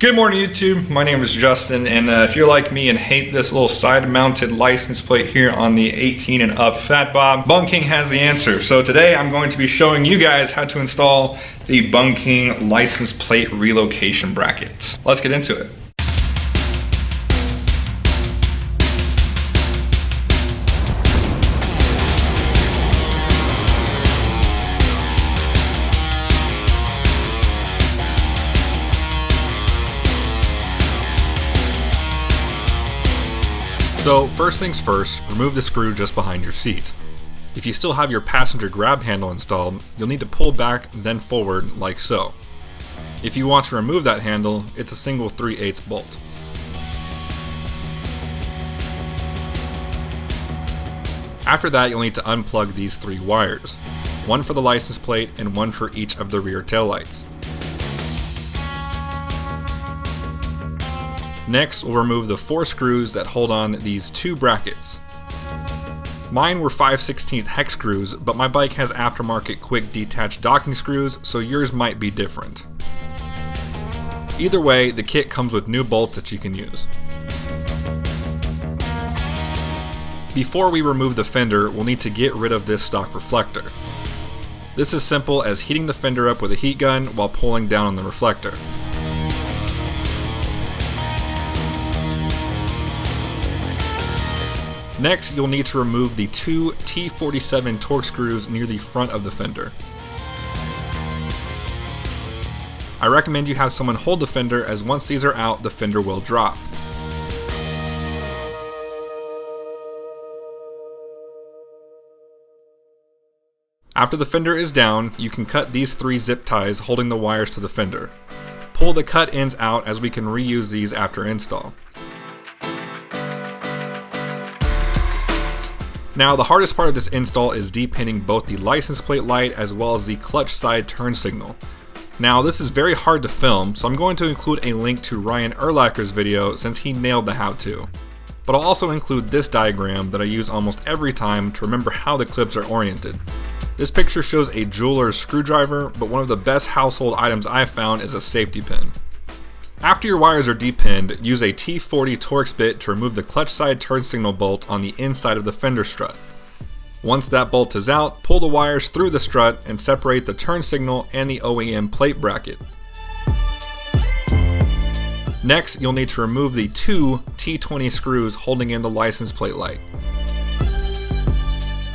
Good morning YouTube, my name is Justin, and if you're like me and hate this little side-mounted license plate here on the 18 and up Fat Bob, Bunking has the answer. So today I'm going to be showing you guys how to install the Bunking license plate relocation bracket. Let's get into it. So first things first, remove the screw just behind your seat. If you still have your passenger grab handle installed, you'll need to pull back then forward like so. If you want to remove that handle, it's a single 3/8 bolt. After that, you'll need to unplug these 3 wires, one for the license plate and one for each of the rear taillights. Next, we'll remove the 4 screws that hold on these 2 brackets. Mine were 5/16 hex screws, but my bike has aftermarket quick detached docking screws, so yours might be different. Either way, the kit comes with new bolts that you can use. Before we remove the fender, we'll need to get rid of this stock reflector. This is simple as heating the fender up with a heat gun while pulling down on the reflector. Next, you'll need to remove the 2 T47 torque screws near the front of the fender. I recommend you have someone hold the fender, as once these are out, the fender will drop. After the fender is down, you can cut these 3 zip ties holding the wires to the fender. Pull the cut ends out, as we can reuse these after install. Now, the hardest part of this install is depinning both the license plate light as well as the clutch side turn signal. Now, this is very hard to film, so I'm going to include a link to Ryan Erlacher's video since he nailed the how-to. But I'll also include this diagram that I use almost every time to remember how the clips are oriented. This picture shows a jeweler's screwdriver, but one of the best household items I've found is a safety pin. After your wires are depinned, use a T40 Torx bit to remove the clutch side turn signal bolt on the inside of the fender strut. Once that bolt is out, pull the wires through the strut and separate the turn signal and the OEM plate bracket. Next, you'll need to remove the 2 T20 screws holding in the license plate light.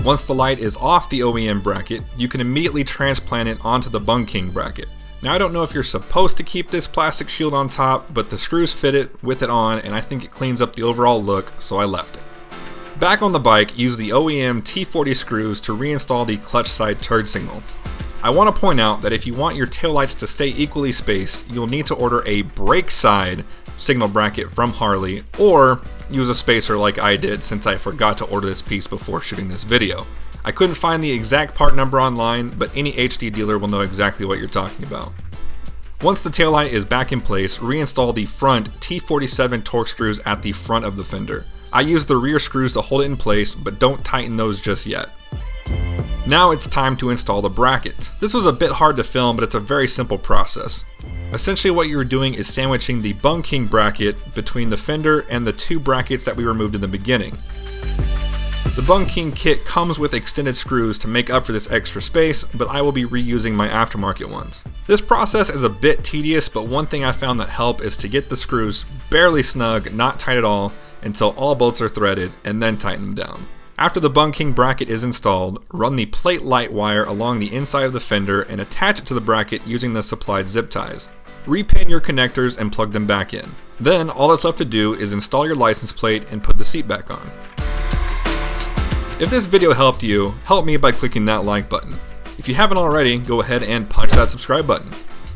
Once the light is off the OEM bracket, you can immediately transplant it onto the bunking bracket. Now, I don't know if you're supposed to keep this plastic shield on top, but the screws fit it with it on, and I think it cleans up the overall look, so I left it. Back on the bike, use the OEM T40 screws to reinstall the clutch side turn signal. I want to point out that if you want your taillights to stay equally spaced, you'll need to order a brake side signal bracket from Harley, or use a spacer like I did since I forgot to order this piece before shooting this video. I couldn't find the exact part number online, but any HD dealer will know exactly what you're talking about. Once the taillight is back in place, reinstall the front T47 torque screws at the front of the fender. I use the rear screws to hold it in place, but don't tighten those just yet. Now it's time to install the bracket. This was a bit hard to film, but it's a very simple process. Essentially what you're doing is sandwiching the bunking bracket between the fender and the 2 brackets that we removed in the beginning. The bunking kit comes with extended screws to make up for this extra space, but I will be reusing my aftermarket ones. This process is a bit tedious, but one thing I found that helped is to get the screws barely snug, not tight at all, until all bolts are threaded, and then tighten them down. After the bunking bracket is installed, run the plate light wire along the inside of the fender and attach it to the bracket using the supplied zip ties. Repin your connectors and plug them back in. Then all that's left to do is install your license plate and put the seat back on. If this video helped you, help me by clicking that like button. If you haven't already, go ahead and punch that subscribe button.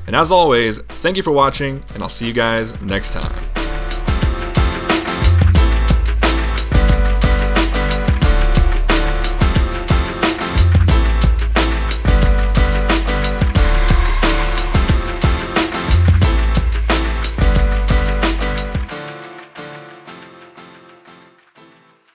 And as always, thank you for watching, and I'll see you guys next time.